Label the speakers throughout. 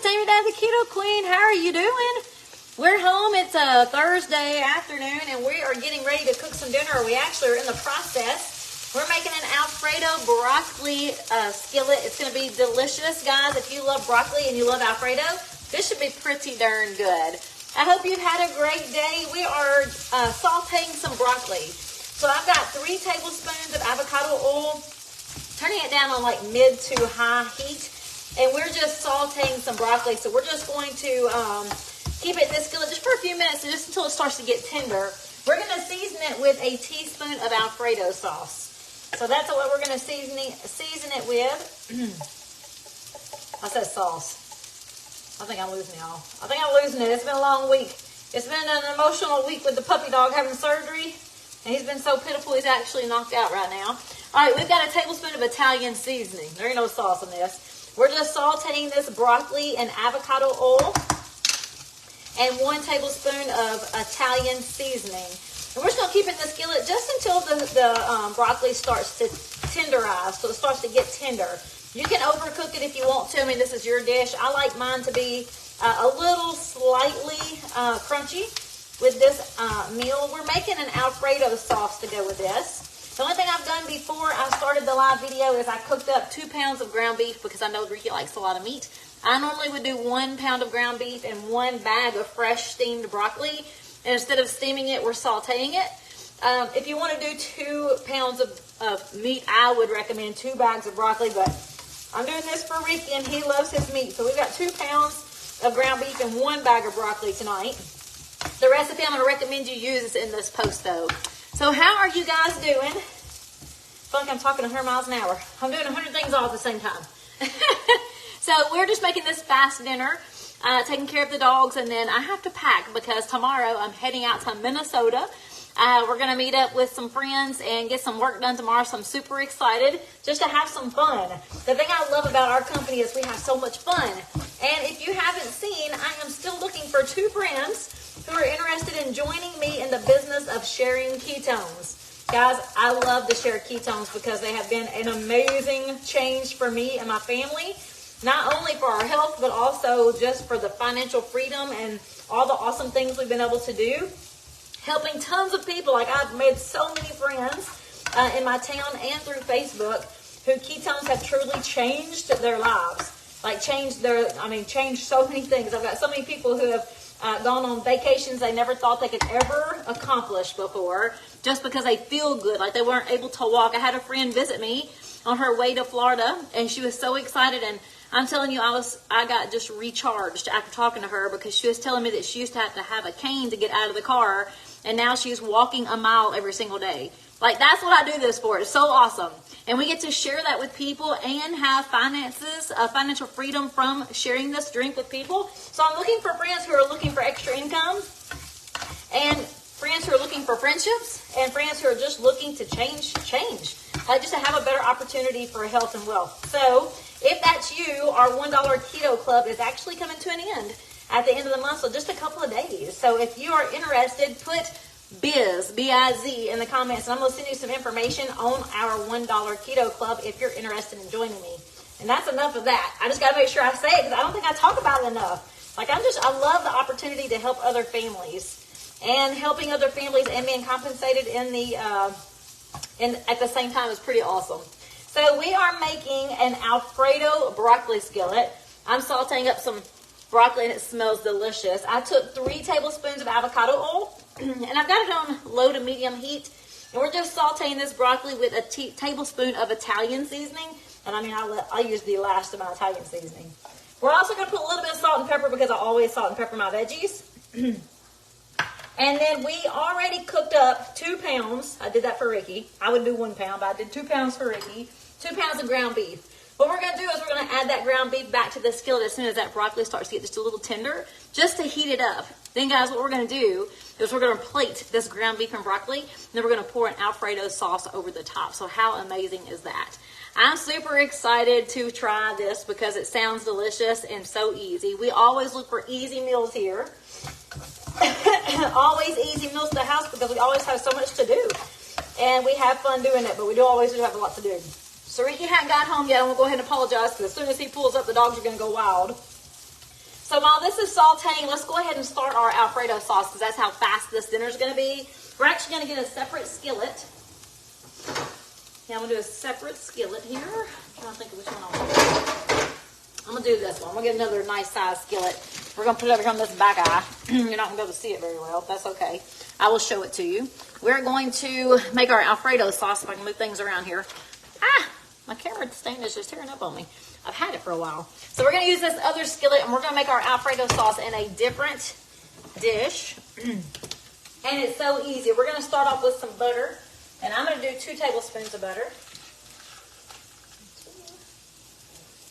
Speaker 1: Amy Dad, the Keto Queen. How are you doing? We're home. It's a Thursday afternoon, and we are getting ready to cook some dinner. We actually are in the process. We're making an Alfredo broccoli skillet. It's going to be delicious, guys. If you love broccoli and you love Alfredo, this should be pretty darn good. I hope you've had a great day. We are sauteing some broccoli. So I've got 3 tablespoons of avocado oil, turning it down on like mid to high heat. And we're just sauteing some broccoli. So we're just going to keep it in this skillet just for a few minutes, just until it starts to get tender. We're going to season it with a teaspoon of Alfredo sauce. So that's what we're going to season it with. I said sauce. I think I'm losing y'all. I think I'm losing it. It's been a long week. It's been an emotional week with the puppy dog having surgery. And he's been so pitiful, he's actually knocked out right now. All right, we've got a tablespoon of Italian seasoning. There ain't no sauce in this. We're just sauteing this broccoli and avocado oil. And 1 tablespoon of Italian seasoning. And we're just going to keep it in the skillet just until the broccoli starts to tenderize, so it starts to get tender. You can overcook it if you want to. I mean, this is your dish. I like mine to be a little slightly crunchy with this meal. We're making an Alfredo sauce to go with this. The only thing I've done before I started the live video is I cooked up 2 pounds of ground beef because I know Ricky likes a lot of meat. I normally would do 1 pound of ground beef and 1 bag of fresh steamed broccoli. And instead of steaming it, we're sauteing it. If you want to do 2 pounds of meat, I would recommend 2 bags of broccoli, but I'm doing this for Ricky, and he loves his meat. So we've got 2 pounds of ground beef and 1 bag of broccoli tonight. The recipe I'm going to recommend you use is in this post, though. So how are you guys doing? I feel like I'm talking 100 miles an hour. I'm doing 100 things all at the same time. So we're just making this fast dinner, taking care of the dogs, and then I have to pack because tomorrow I'm heading out to Minnesota. We're going to meet up with some friends and get some work done tomorrow, so I'm super excited just to have some fun. The thing I love about our company is we have so much fun. And if you haven't seen, I am still looking for 2 friends who are interested in joining me in the business of sharing ketones. Guys, I love to share ketones because they have been an amazing change for me and my family. Not only for our health, but also just for the financial freedom and all the awesome things we've been able to do. Helping tons of people. Like, I've made so many friends in my town and through Facebook who ketones have truly changed their lives. Like, changed so many things. I've got so many people who have gone on vacations they never thought they could ever accomplish before just because they feel good. Like, they weren't able to walk. I had a friend visit me on her way to Florida, and she was so excited, and I'm telling you, I got just recharged after talking to her because she was telling me that she used to have a cane to get out of the car, and now she's walking a mile every single day. Like, that's what I do this for. It's so awesome. And we get to share that with people and have financial freedom from sharing this drink with people. So I'm looking for friends who are looking for extra income, and friends who are looking for friendships, and friends who are just looking to change. Like, just to have a better opportunity for health and wealth. So if that's you, our $1 Keto Club is actually coming to an end at the end of the month, so just a couple of days. So if you are interested, put BIZ, B-I-Z, in the comments, and I'm going to send you some information on our $1 Keto Club if you're interested in joining me. And that's enough of that. I just got to make sure I say it because I don't think I talk about it enough. Like, I love the opportunity to help other families. And helping other families and being compensated at the same time is pretty awesome. So we are making an Alfredo broccoli skillet. I'm sauteing up some broccoli and it smells delicious. I took 3 tablespoons of avocado oil and I've got it on low to medium heat. And we're just sauteing this broccoli with a tablespoon of Italian seasoning. And I mean, I use the last of my Italian seasoning. We're also going to put a little bit of salt and pepper because I always salt and pepper my veggies. And then we already cooked up 2 pounds. I did that for Ricky. I would do 1 pound, but I did 2 pounds for Ricky. 2 pounds of ground beef. What we're going to do is we're going to add that ground beef back to the skillet as soon as that broccoli starts to get just a little tender, just to heat it up. Then, guys, what we're going to do is we're going to plate this ground beef and broccoli, and then we're going to pour an Alfredo sauce over the top. So how amazing is that? I'm super excited to try this because it sounds delicious and so easy. We always look for easy meals here. Always easy meals to the house because we always have so much to do. And we have fun doing it, but we always have a lot to do. So Ricky hadn't got home yet. I'm going to go ahead and apologize because as soon as he pulls up, the dogs are going to go wild. So while this is sauteing, let's go ahead and start our Alfredo sauce because that's how fast this dinner is going to be. We're actually going to get a separate skillet. Yeah, I'm going to do a separate skillet here. I'm trying to think of which one I want. I'm going to do this one. I'm going to get another nice size skillet. We're going to put it over here on this back eye. You're not going to be able to see it very well. That's okay. I will show it to you. We're going to make our Alfredo sauce. If I can move things around here. Ah! My camera stand is just tearing up on me. I've had it for a while. So we're going to use this other skillet, and we're going to make our Alfredo sauce in a different dish. And it's so easy. We're going to start off with some butter. And I'm going to do 2 tablespoons of butter.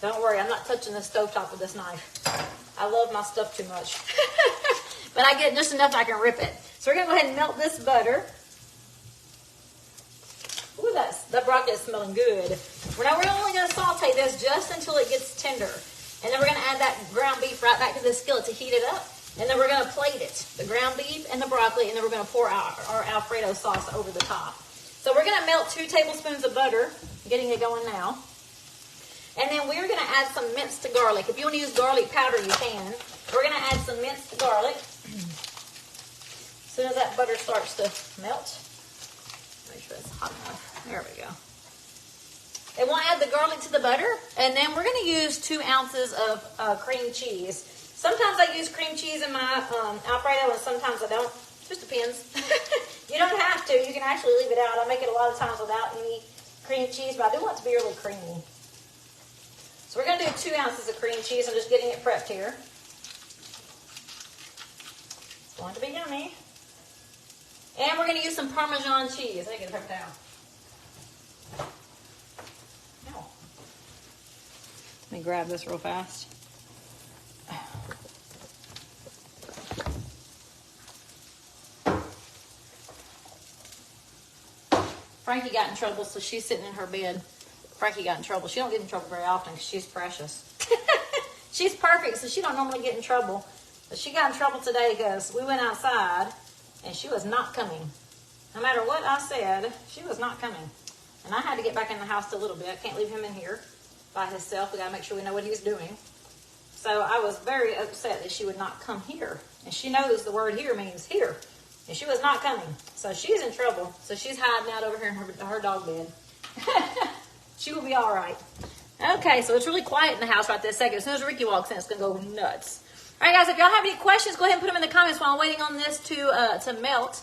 Speaker 1: Don't worry, I'm not touching the stovetop with this knife. I love my stuff too much. But I get just enough I can rip it. So we're going to go ahead and melt this butter. Ooh, that broccoli is smelling good. We're only going to saute this just until it gets tender. And then we're going to add that ground beef right back to the skillet to heat it up. And then we're going to plate it, the ground beef and the broccoli, and then we're going to pour our Alfredo sauce over the top. So we're going to melt 2 tablespoons of butter, getting it going now. And then we're going to add some minced garlic. If you want to use garlic powder, you can. We're going to add some minced garlic. As soon as that butter starts to melt, make sure it's hot enough. There we go. And we'll add the garlic to the butter, and then we're going to use 2 ounces of cream cheese. Sometimes I use cream cheese in my Alfredo, and sometimes I don't. Just depends. You don't have to. You can actually leave it out. I make it a lot of times without any cream cheese, but I do want it to be really creamy. So we're going to do 2 ounces of cream cheese. I'm just getting it prepped here. It's going to be yummy. And we're going to use some Parmesan cheese. I get it prepped down. Let me grab this real fast. Frankie got in trouble, so she's sitting in her bed. Frankie got in trouble. She don't get in trouble very often because she's precious. She's perfect, so she don't normally get in trouble. But she got in trouble today because we went outside, and she was not coming. No matter what I said, she was not coming. And I had to get back in the house a little bit. I can't leave him in here by himself. We got to make sure we know what he's doing. So I was very upset that she would not come here. And she knows the word here means here. And she was not coming. So she's in trouble. So she's hiding out over here in her dog bed. She will be all right. Okay, so it's really quiet in the house right this second. As soon as Ricky walks in, it's going to go nuts. All right, guys, if y'all have any questions, go ahead and put them in the comments while I'm waiting on this to melt.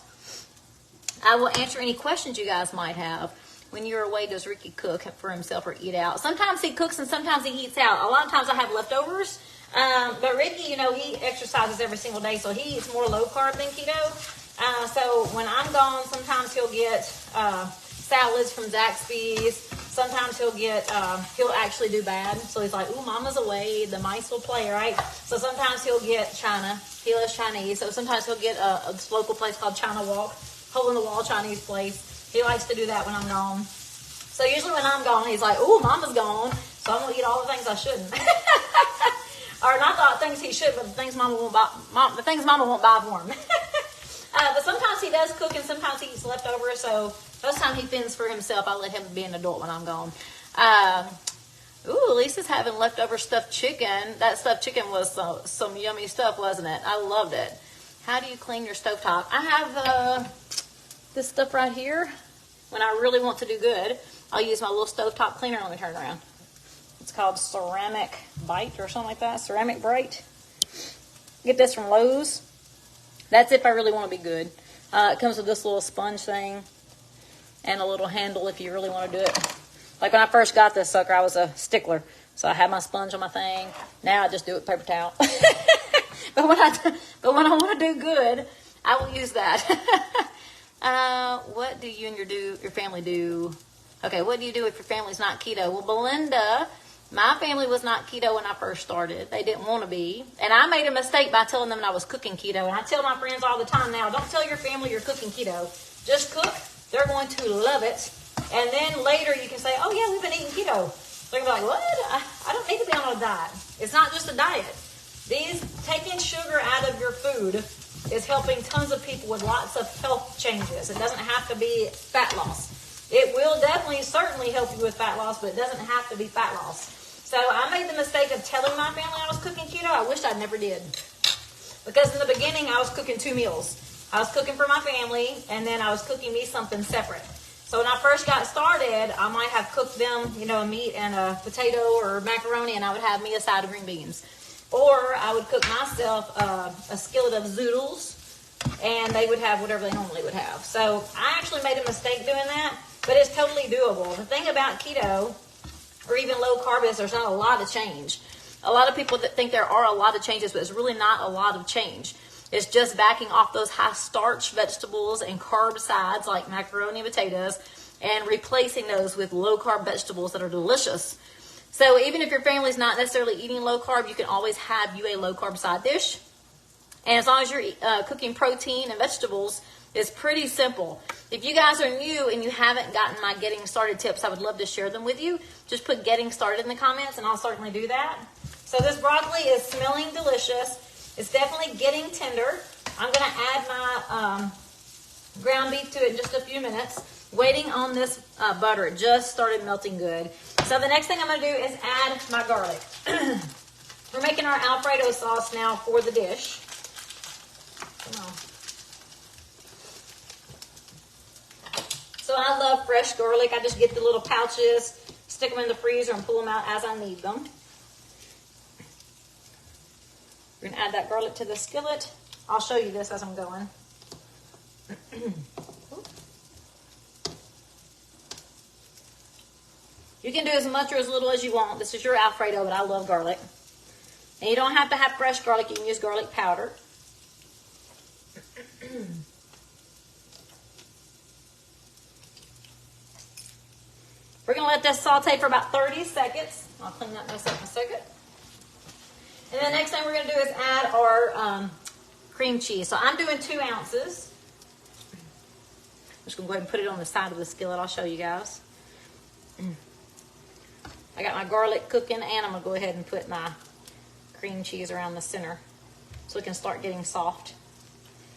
Speaker 1: I will answer any questions you guys might have. When you're away, does Ricky cook for himself or eat out? Sometimes he cooks and sometimes he eats out. A lot of times I have leftovers. But Ricky, you know, he exercises every single day, so he eats more low carb than keto. So when I'm gone, sometimes he'll get salads from Zaxby's. Sometimes he'll actually do bad. So he's like, ooh, mama's away. The mice will play, right? So sometimes he'll get China. He loves Chinese. So sometimes he'll get a local place called China Walk, hole-in-the-wall Chinese place. He likes to do that when I'm gone. So usually when I'm gone, he's like, ooh, mama's gone. So I'm going to eat all the things I shouldn't. Or not the things he should, but the things mama won't buy, the things mama won't buy for him. But sometimes he does cook and sometimes he eats leftovers. So most time he fends for himself. I let him be an adult when I'm gone. Ooh, Lisa's having leftover stuffed chicken. That stuffed chicken was some yummy stuff, wasn't it? I loved it. How do you clean your stovetop? I have this stuff right here. When I really want to do good, I'll use my little stovetop cleaner. Let me turn it around. It's called Ceramic Bite or something like that. Ceramic Bright. Get this from Lowe's. That's if I really want to be good. It comes with this little sponge thing and a little handle if you really want to do it. Like when I first got this sucker, I was a stickler. So I had my sponge on my thing. Now I just do it with paper towel. But when I want to do good, I will use that. What do you and your family do? Okay, what do you do if your family's not keto? Well, Belinda, my family was not keto when I first started. They didn't want to be. And I made a mistake by telling them I was cooking keto. And I tell my friends all the time now, don't tell your family you're cooking keto. Just cook. They're going to love it. And then later you can say, oh, yeah, we've been eating keto. They're going to be like, what? I don't need to be on a diet. It's not just a diet. Taking sugar out of your food is helping tons of people with lots of health changes. It doesn't have to be fat loss. It will definitely, certainly help you with fat loss, but it doesn't have to be fat loss. So I made the mistake of telling my family I was cooking keto. I wish I never did. Because in the beginning, I was cooking 2 meals. I was cooking for my family, and then I was cooking me something separate. So when I first got started, I might have cooked them, you know, a meat and a potato or macaroni, and I would have me a side of green beans. Or I would cook myself a skillet of zoodles, and they would have whatever they normally would have. So I actually made a mistake doing that, but it's totally doable. The thing about keto, or even low carb, is there's not a lot of change. A lot of people that think there are a lot of changes, but it's really not a lot of change. It's just backing off those high starch vegetables and carb sides like macaroni and potatoes and replacing those with low carb vegetables that are delicious. So even if your family's not necessarily eating low carb, you can always have you a low carb side dish. And as long as you're cooking protein and vegetables, it's pretty simple. If you guys are new and you haven't gotten my getting started tips, I would love to share them with you. Just put getting started in the comments and I'll certainly do that. So this broccoli is smelling delicious. It's definitely getting tender. I'm going to add my ground beef to it in just a few minutes. Waiting on this butter. It just started melting good. So the next thing I'm going to do is add my garlic. We're making our Alfredo sauce now for the dish. Come on. So I love fresh garlic. I just get the little pouches, stick them in the freezer, and pull them out as I need them. We're going to add that garlic to the skillet. I'll show you this as I'm going. You can do as much or as little as you want. This is your Alfredo, but I love garlic. And you don't have to have fresh garlic. You can use garlic powder. We're going to let this saute for about 30 seconds. I'll clean that mess up in a second. And the next thing we're going to do is add our cream cheese. So I'm doing 2 ounces. I'm just going to go ahead and put it on the side of the skillet. I'll show you guys. I got my garlic cooking, and I'm going to go ahead and put my cream cheese around the center so it can start getting soft.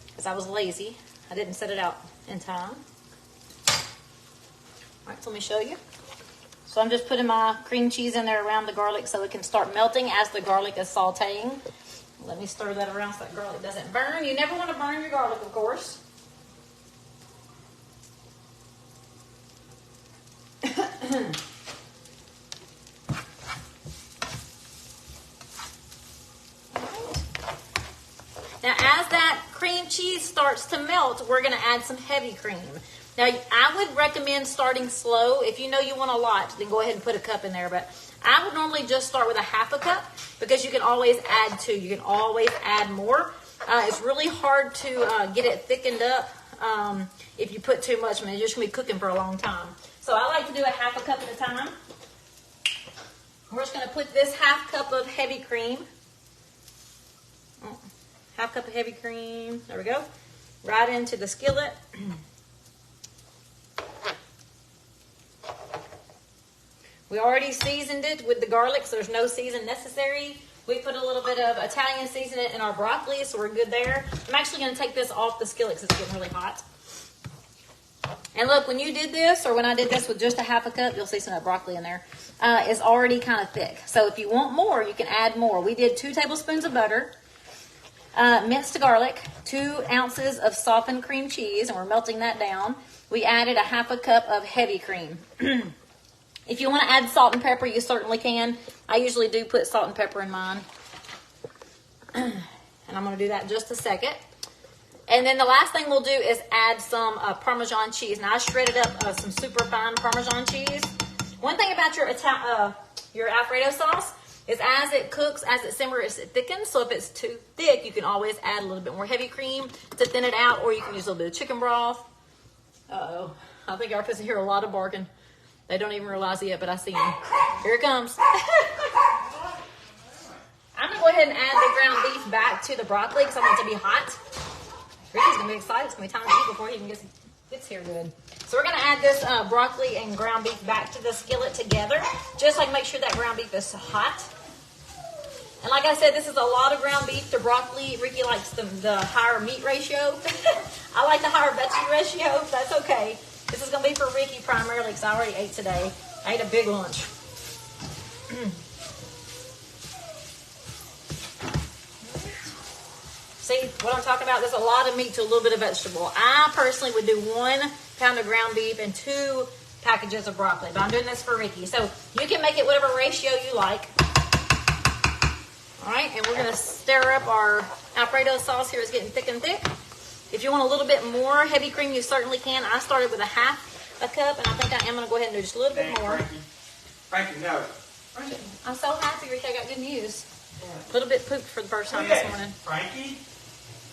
Speaker 1: Because I was lazy. I didn't set it out in time. Alright, so let me show you. So I'm just putting my cream cheese in there around the garlic so it can start melting as the garlic is sauteing. Let me stir that around so that garlic doesn't burn. You never want to burn your garlic, of course. Now, as that cream cheese starts to melt, we're going to add some heavy cream. Now, I would recommend starting slow. If you know you want a lot, then go ahead and put a cup in there. But I would normally just start with a half a cup because you can always add 2. You can always add more. It's really hard to get it thickened up if you put too much. I mean, it's just going to be cooking for a long time. So I like to do a half a cup at a time. We're just going to put this half cup of heavy cream. Half cup of heavy cream. There we go. Right into the skillet. We already seasoned it with the garlic, so there's no season necessary. We put a little bit of Italian seasoning in our broccoli, so we're good there. I'm actually going to take this off the skillet because it's getting really hot. And look, when you did this, or when I did this with just a half a cup, you'll see some of that broccoli in there, it's already kind of thick. So if you want more, you can add more. We did 2 tablespoons of butter, minced garlic, 2 ounces of softened cream cheese, and we're melting that down. We added a half a cup of heavy cream. If you want to add salt and pepper, you certainly can. I usually do put salt and pepper in mine. And I'm going to do that in just a second. And then the last thing we'll do is add some Parmesan cheese. Now, I shredded up some super fine Parmesan cheese. One thing about your Alfredo sauce is as it cooks, as it simmers, it thickens. So if it's too thick, you can always add a little bit more heavy cream to thin it out, or you can use a little bit of chicken broth. Uh-oh. I think our person hear a lot of barking. They don't even realize it yet, but I see them. Here it comes. I'm going to go ahead and add the ground beef back to the broccoli because I want it to be hot. Ricky's going to be excited. It's going to be time to eat before he even gets here good. So we're going to add this broccoli and ground beef back to the skillet together, just like make sure that ground beef is hot. And like I said, this is a lot of ground beef to broccoli. Ricky likes the higher meat ratio. I like the higher veggie ratio. That's okay. This is going to be for Ricky primarily because I already ate today. I ate a big lunch. See what I'm talking about? There's a lot of meat to a little bit of vegetable. I personally would do 1 pound of ground beef and 2 packages of broccoli, but I'm doing this for Ricky. So you can make it whatever ratio you like. All right, and we're gonna stir up our Alfredo sauce here. It's getting thick and thick. If you want a little bit more heavy cream, you certainly can. I started with a half a cup, and I think I am gonna go ahead and do just a little bit more.
Speaker 2: Frankie, no.
Speaker 1: I'm so happy, Ricky. I got good news. A little bit pooped for the first time this morning.
Speaker 2: Frankie?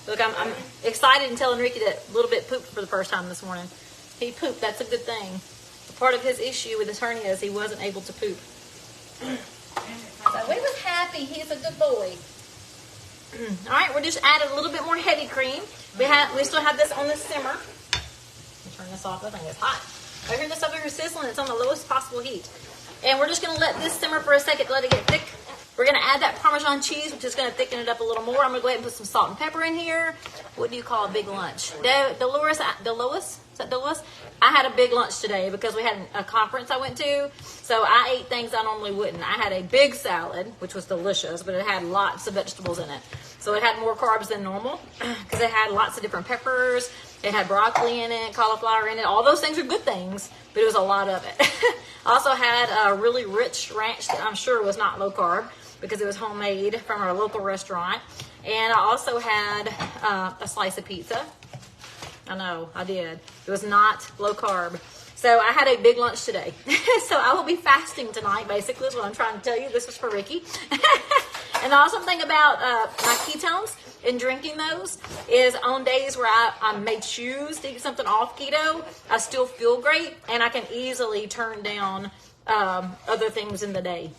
Speaker 1: Look, I'm excited and telling Ricky that a little bit pooped for the first time this morning. He pooped. That's a good thing. Part of his issue with his hernia is he wasn't able to poop. So we was happy. He's a good boy. All right, we're just adding a little bit more heavy cream. We still have this on the simmer. Let me turn this off. I think it's hot. I hear this over here sizzling. It's on the lowest possible heat. And we're just going to let this simmer for a second, let it get thick. We're going to add that Parmesan cheese, which is going to thicken it up a little more. I'm going to go ahead and put some salt and pepper in here. What do you call a big lunch? Dolores? Is that Dolores? I had a big lunch today because we had a conference I went to. So I ate things I normally wouldn't. I had a big salad, which was delicious, but it had lots of vegetables in it. So it had more carbs than normal because it had lots of different peppers. It had broccoli in it, cauliflower in it. All those things are good things, but it was a lot of it. I also had a really rich ranch that I'm sure was not low carb because it was homemade from our local restaurant. And I also had a slice of pizza. I know, I did. It was not low carb. So I had a big lunch today. So I will be fasting tonight, basically, is what I'm trying to tell you. This was for Ricky. And the awesome thing about my ketones and drinking those is on days where I may choose to eat something off keto, I still feel great, and I can easily turn down other things in the day.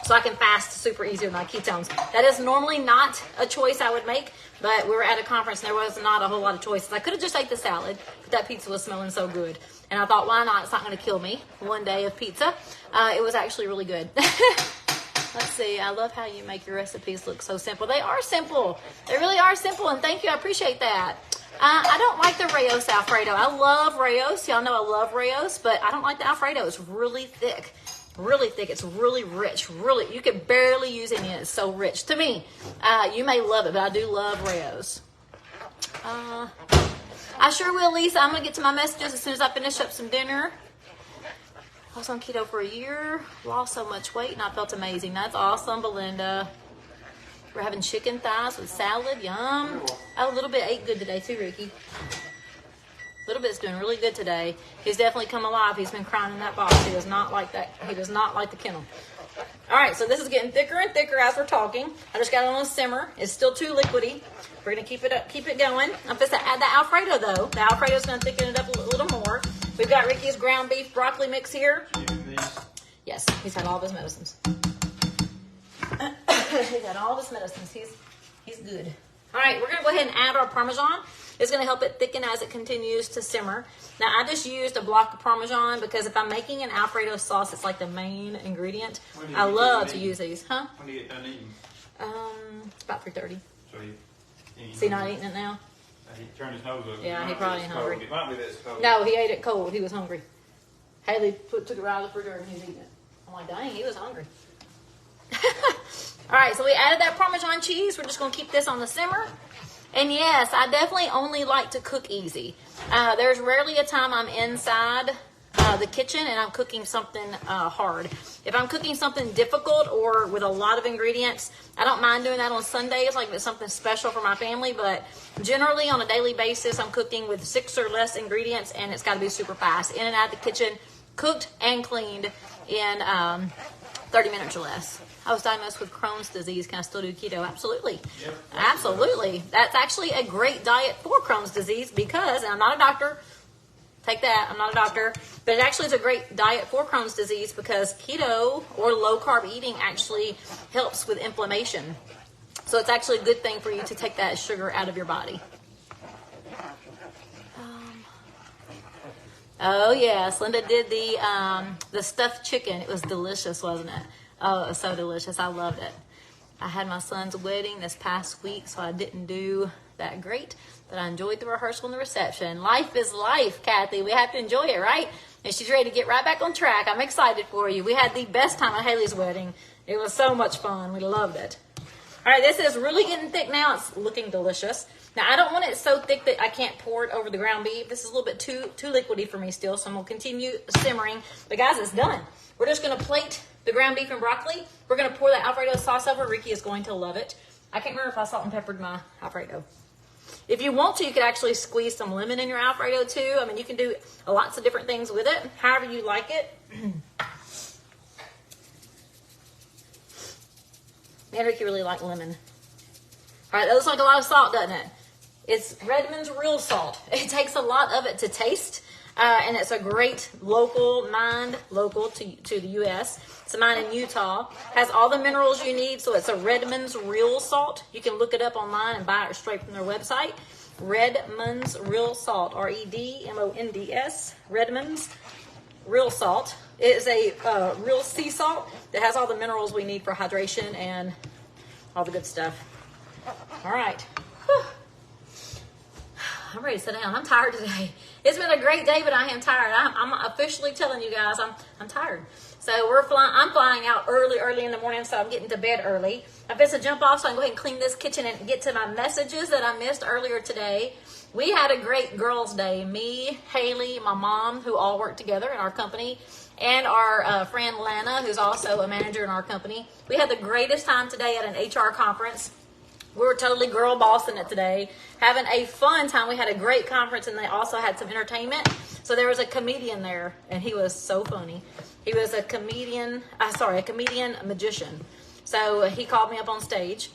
Speaker 1: So I can fast super easy with my ketones. That is normally not a choice I would make, but we were at a conference and there was not a whole lot of choices. I could have just ate the salad, but that pizza was smelling so good. And I thought, why not? It's not going to kill me. One day of pizza. It was actually really good. Let's see. I love how you make your recipes look so simple. They are simple. They really are simple, and thank you. I appreciate that. I don't like the Rayos Alfredo. I love Rayos. Y'all know I love Rayos, but I don't like the Alfredo. It's really thick. Really thick. It's really rich. Really, you can barely use any. It's so rich. To me, you may love it, but I do love Rayos. I sure will, Lisa. I'm going to get to my messages as soon as I finish up some dinner. I was on keto for a year, lost so much weight, and I felt amazing. That's awesome, Belinda. We're having chicken thighs with salad. Yum. Oh, a little bit ate good today, too, Ricky. A little bit's doing really good today. He's definitely come alive. He's been crying in that box. He does not like that. He does not like the kennel. All right, so this is getting thicker and thicker as we're talking. I just got it on a simmer. It's still too liquidy. We're going to keep it up, keep it going. I'm just going to add the Alfredo, though. The Alfredo's going to thicken it up a little more. We've got Ricky's ground beef broccoli mix here. Yes, he's had all of his medicines. He's had all of his medicines. He's good. All right, we're going to go ahead and add our Parmesan. It's going to help it thicken as it continues to simmer. Now, I just used a block of Parmesan because if I'm making an Alfredo sauce, it's like the main ingredient. I love to use these. Huh?
Speaker 2: When do you get done eating?
Speaker 1: About 3:30.
Speaker 2: So
Speaker 1: Is he not eating it now?
Speaker 2: He turned his nose up.
Speaker 1: Yeah, he probably ain't hungry.
Speaker 2: It might be that it's cold.
Speaker 1: No, he ate it cold. He was hungry. Haley took it right out of the refrigerator and he was eating it. I'm like, dang, he was hungry. All right, so we added that Parmesan cheese. We're just going to keep this on the simmer. And yes, I definitely only like to cook easy. There's rarely a time I'm inside the kitchen and I'm cooking something hard. If I'm cooking something difficult or with a lot of ingredients, I don't mind doing that on Sundays, like if it's something special for my family. But generally on a daily basis, I'm cooking with 6 or less ingredients and it's got to be super fast. In and out of the kitchen, cooked and cleaned in 30 minutes or less. I was diagnosed with Crohn's disease. Can I still do keto? Absolutely. Yep. Absolutely. That's actually a great diet for Crohn's disease because, and I'm not a doctor, take that, I'm not a doctor, but it actually is a great diet for Crohn's disease because keto or low carb eating actually helps with inflammation. So it's actually a good thing for you to take that sugar out of your body. Oh yes, Linda did the stuffed chicken. It was delicious, wasn't it? Oh, it was so delicious. I loved it. I had my son's wedding this past week, so I didn't do that great, but I enjoyed the rehearsal and the reception. Life is life, Kathy. We have to enjoy it, right? And she's ready to get right back on track. I'm excited for you. We had the best time at Haley's wedding. It was so much fun. We loved it. All right, this is really getting thick now. It's looking delicious. Now, I don't want it so thick that I can't pour it over the ground beef. This is a little bit too liquidy for me still, so I'm going to continue simmering. But guys, it's done. We're just going to plate the ground beef and broccoli. We're going to pour that Alfredo sauce over. Ricky is going to love it. I can't remember if I salt and peppered my Alfredo. If you want to, you could actually squeeze some lemon in your Alfredo too. I mean, you can do lots of different things with it, however you like it. Me and Ricky really like lemon. All right, that looks like a lot of salt, doesn't it? It's Redmond's real salt. It takes a lot of it to taste, and it's a great local to the U.S. It's a mine in Utah. Has all the minerals you need, so it's a Redmond's real salt. You can look it up online and buy it straight from their website. Redmond's real salt, R-E-D-M-O-N-D-S, Redmond's real salt. It is a real sea salt that has all the minerals we need for hydration and all the good stuff. All right. Whew. I'm ready to sit down. I'm tired today. It's been a great day, but I am tired. I'm officially telling you guys I'm tired. So I'm flying out early in the morning, so I'm getting to bed early. I'm supposed to jump off, so I can go ahead and clean this kitchen and get to my messages that I missed earlier today. We had a great girls' day. Me, Haley, my mom, who all work together in our company, and our friend Lana, who's also a manager in our company. We had the greatest time today at an HR conference. We were totally girl bossing it today, having a fun time. We had a great conference, and they also had some entertainment. So there was a comedian there, and he was so funny. He was a comedian magician. So he called me up on stage,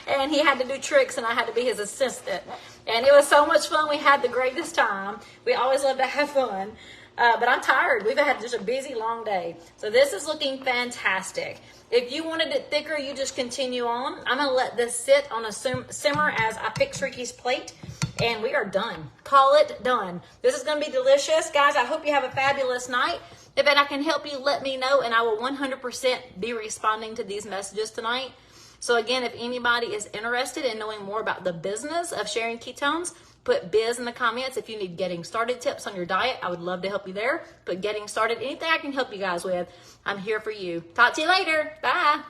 Speaker 1: and he had to do tricks, and I had to be his assistant. And it was so much fun. We had the greatest time. We always love to have fun. But I'm tired. We've had just a busy, long day. So this is looking fantastic. If you wanted it thicker, you just continue on. I'm going to let this sit on a simmer as I fix Ricky's plate. And we are done. Call it done. This is going to be delicious. Guys, I hope you have a fabulous night. If I can help you, let me know. And I will 100% be responding to these messages tonight. So again, if anybody is interested in knowing more about the business of sharing ketones, put biz in the comments. If you need getting started tips on your diet, I would love to help you there. Put getting started, anything I can help you guys with, I'm here for you. Talk to you later. Bye.